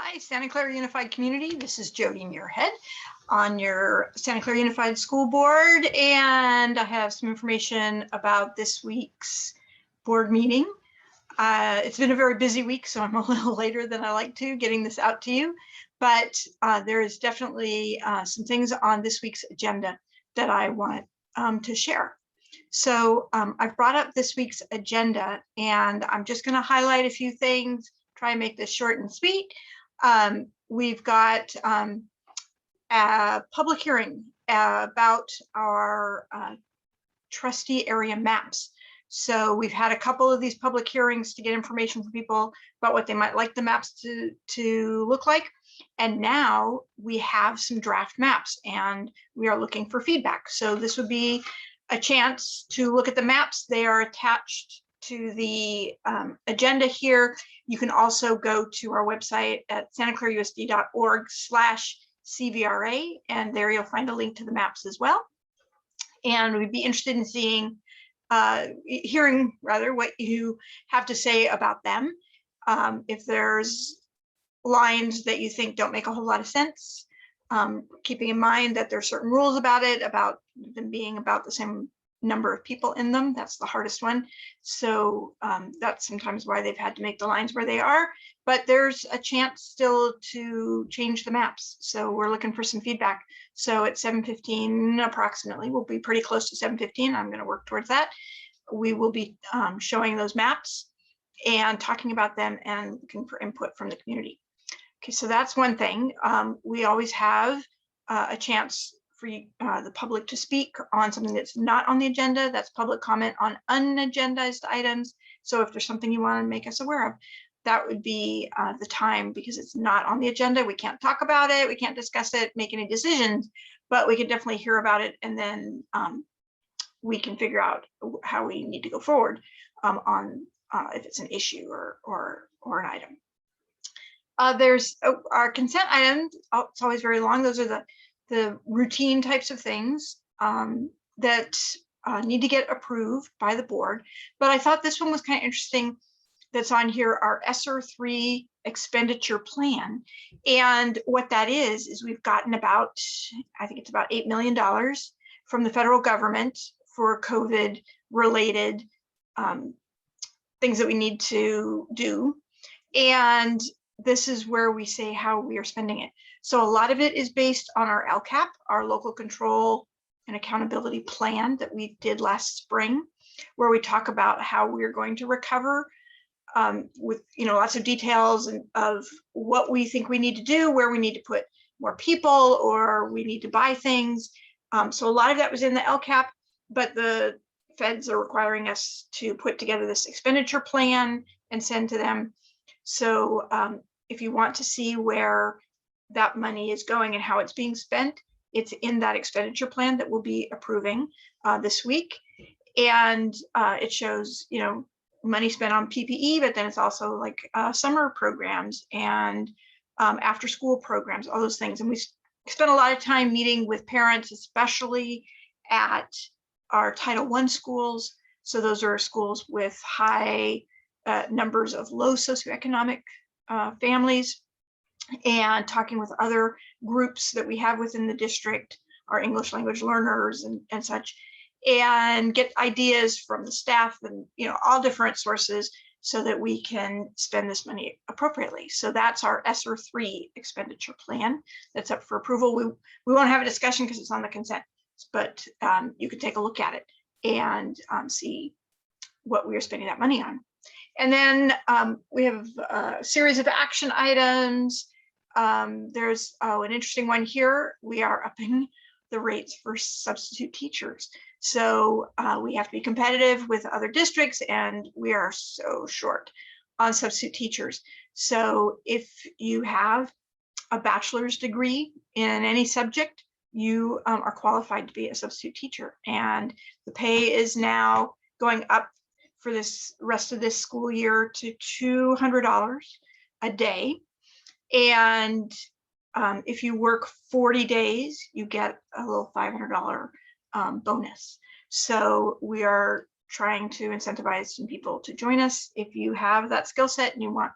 Hi, Santa Clara Unified Community. This is Jody Muirhead on your Santa Clara Unified School Board, and I have some information about this week's board meeting. It's been a very busy week, so I'm a little later than I like to getting this out to you, but there is definitely some things on this week's agenda that I want to share. So I've brought up this week's agenda, and I'm just going to highlight a few things, try and make this short and sweet. We've got a public hearing about our trustee area maps. So we've had a couple of these public hearings to get information from people about what they might like the maps to look like. And now we have some draft maps and we are looking for feedback. So this would be a chance to look at the maps. They are attached to the agenda here. You can also go to our website at santaclarausd.org/CVRA, and there you'll find a link to the maps as well. And we'd be interested in hearing rather what you have to say about them. If there's lines that you think don't make a whole lot of sense, keeping in mind that there are certain rules about it, about them being about the same number of people in them. That's the hardest one. So that's sometimes why they've had to make the lines where they are, but there's a chance still to change the maps. So we're looking for some feedback. So at 7:15 approximately, we'll be pretty close to 7:15. I'm going to work towards that. We will be showing those maps and talking about them and looking for input from the community. Okay, so that's one thing. We always have a chance for the public to speak on something that's not on the agenda. That's public comment on unagendized items. So if there's something you want to make us aware of, that would be the time, because it's not on the agenda. We can't talk about it. We can't discuss it, make any decisions, but we can definitely hear about it. And then we can figure out how we need to go forward on if it's an issue or an item. There's our consent items. It's always very long. Those are the routine types of things that need to get approved by the board. But I thought this one was kind of interesting that's on here, our ESSER 3 expenditure plan. And what that is we've gotten about, I think it's about $8 million from the federal government for COVID related things that we need to do. And this is where we say how we are spending it. So a lot of it is based on our LCAP, our local control and accountability plan that we did last spring, where we talk about how we're going to recover with lots of details of what we think we need to do, where we need to put more people or we need to buy things. So a lot of that was in the LCAP, but the feds are requiring us to put together this expenditure plan and send to them. So if you want to see where that money is going and how it's being spent, it's in that expenditure plan that we'll be approving this week. And it shows, money spent on PPE, but then it's also like summer programs and after school programs, all those things. And we spent a lot of time meeting with parents, especially at our Title I schools. So those are schools with high numbers of low socioeconomic families, and talking with other groups that we have within the district, our English language learners and such, and get ideas from the staff and all different sources so that we can spend this money appropriately. So that's our ESSER 3 expenditure plan that's up for approval. We won't have a discussion because it's on the consent, but you can take a look at it and see what we are spending that money on. And then we have a series of action items. There's an interesting one here. We are upping the rates for substitute teachers. So we have to be competitive with other districts, and we are so short on substitute teachers. So if you have a bachelor's degree in any subject, you are qualified to be a substitute teacher. And the pay is now going up for this rest of this school year to $200 a day. And if you work 40 days, you get a little $500 bonus. So we are trying to incentivize some people to join us. If you have that skill set and you want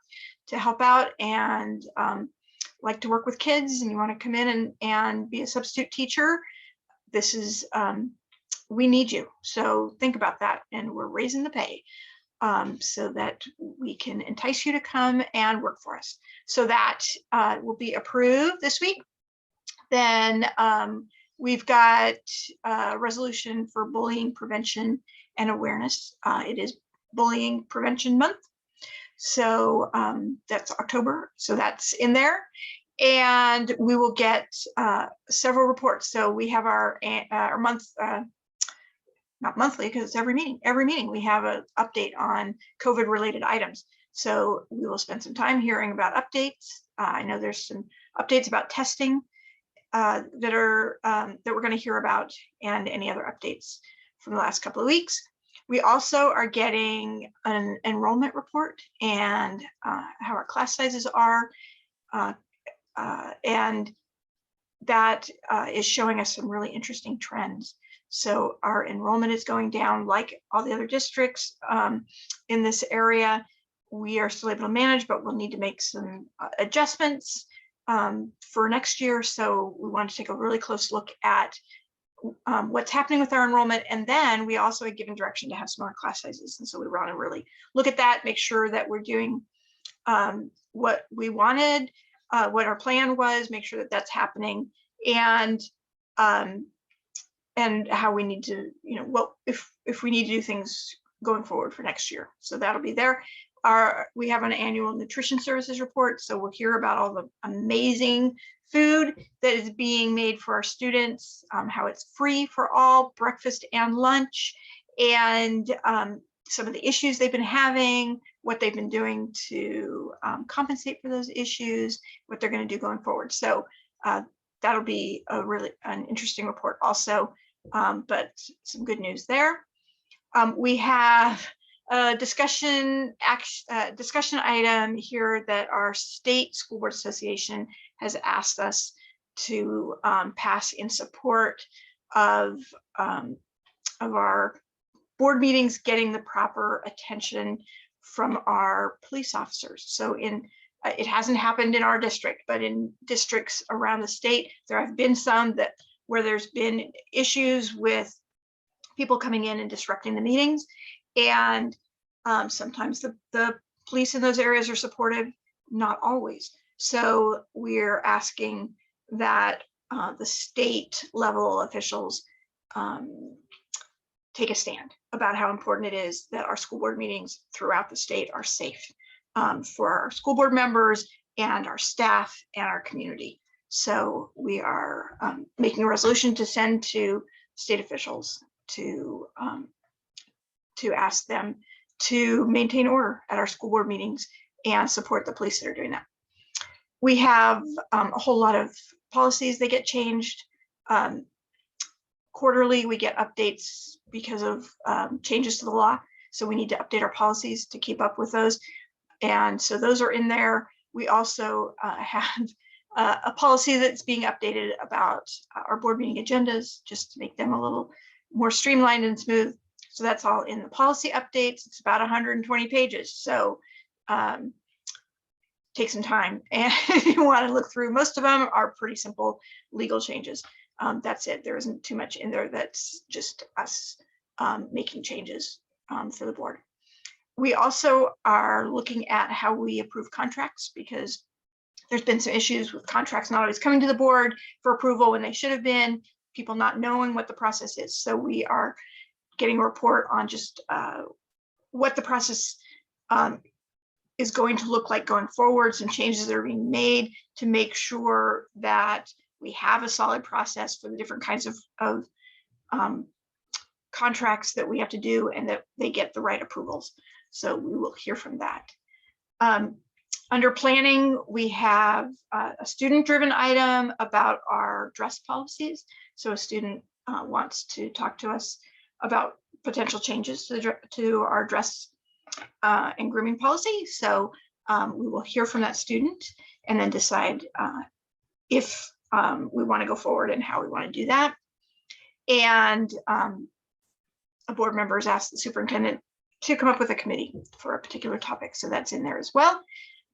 to help out and like to work with kids and you want to come in and be a substitute teacher, this is, we need you. So think about that. And we're raising the pay so that we can entice you to come and work for us. So that will be approved this week. Then we've got a resolution for bullying prevention and awareness. It is Bullying Prevention Month. So that's October. So that's in there. And we will get several reports. So we have our month, not monthly because it's every meeting we have an update on COVID related items. So we will spend some time hearing about updates. I know there's some updates about testing that we're going to hear about, and any other updates from the last couple of weeks. We also are getting an enrollment report and how our class sizes are. And that is showing us some really interesting trends. So our enrollment is going down like all the other districts in this area. We are still able to manage, but we'll need to make some adjustments for next year. So we want to take a really close look at what's happening with our enrollment. And then we also had given direction to have smaller class sizes. And so we want to really look at that, make sure that we're doing what we wanted, what our plan was, make sure that that's happening, and how we need to, what if we need to do things going forward for next year. So that'll be there. We have an annual nutrition services report. So we'll hear about all the amazing food that is being made for our students, how it's free for all, breakfast and lunch, and some of the issues they've been having, what they've been doing to compensate for those issues, what they're going to do going forward. So that'll be an interesting report also, but some good news there. We have a discussion item here that our state school board association has asked us to pass in support of our board meetings getting the proper attention from our police officers. So it hasn't happened in our district, but in districts around the state, there have been some where there's been issues with people coming in and disrupting the meetings. And sometimes the police in those areas are supportive, not always. So we're asking that the state level officials take a stand about how important it is that our school board meetings throughout the state are safe for our school board members and our staff and our community. So we are making a resolution to send to state officials to ask them to maintain order at our school board meetings and support the police that are doing that. We have a whole lot of policies that get changed. Quarterly, we get updates because of changes to the law. So we need to update our policies to keep up with those. And so those are in there. We also have a policy that's being updated about our board meeting agendas, just to make them a little more streamlined and smooth. So that's all in the policy updates. It's about 120 pages. So take some time. And if you want to look through, most of them are pretty simple legal changes. That's it. There isn't too much in there that's just us making changes for the board. We also are looking at how we approve contracts, because there's been some issues with contracts not always coming to the board for approval when they should have been, people not knowing what the process is. So we are getting a report on just what the process is going to look like going forward, some changes that are being made to make sure that we have a solid process for the different kinds of contracts that we have to do, and that they get the right approvals. So we will hear from that. Under planning, we have a student-driven item about our dress policies. So a student wants to talk to us about potential changes to our dress and grooming policy. So we will hear from that student and then decide if we want to go forward and how we want to do that. And a board member has asked the superintendent to come up with a committee for a particular topic. So that's in there as well,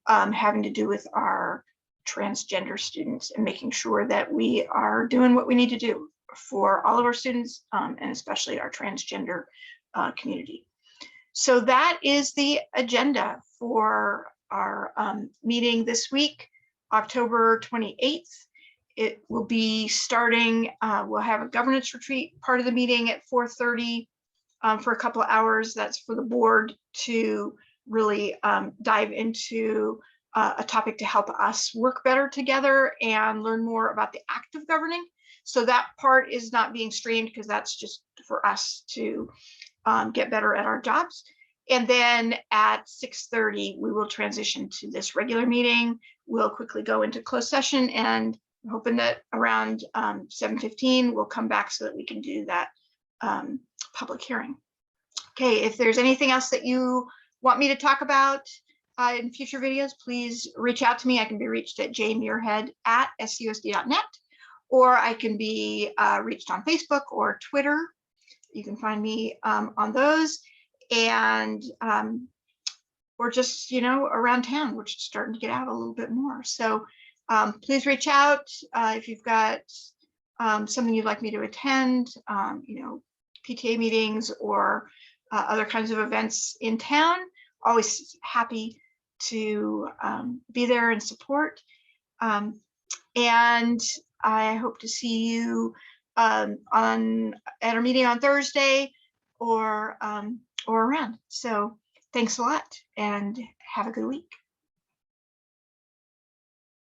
having to do with our transgender students and making sure that we are doing what we need to do for all of our students, and especially our transgender community. So that is the agenda for our meeting this week, October 28th. It will be starting, we'll have a governance retreat part of the meeting at 4:30 for a couple of hours. That's for the board to really dive into a topic to help us work better together and learn more about the act of governing. So that part is not being streamed because that's just for us to get better at our jobs. And then at 6:30, we will transition to this regular meeting. We'll quickly go into closed session, and I'm hoping that around 7:15, we'll come back so that we can do that public hearing. Okay, if there's anything else that you want me to talk about in future videos, please reach out to me. I can be reached at jmuirhead@susd.net, or I can be reached on Facebook or Twitter. You can find me on those, and or just, you know, around town, which is starting to get out a little bit more. So please reach out if you've got something you'd like me to attend, you know, PTA meetings or other kinds of events in town. Always happy to be there and support. And I hope to see you at our meeting on Thursday or around. So thanks a lot and have a good week.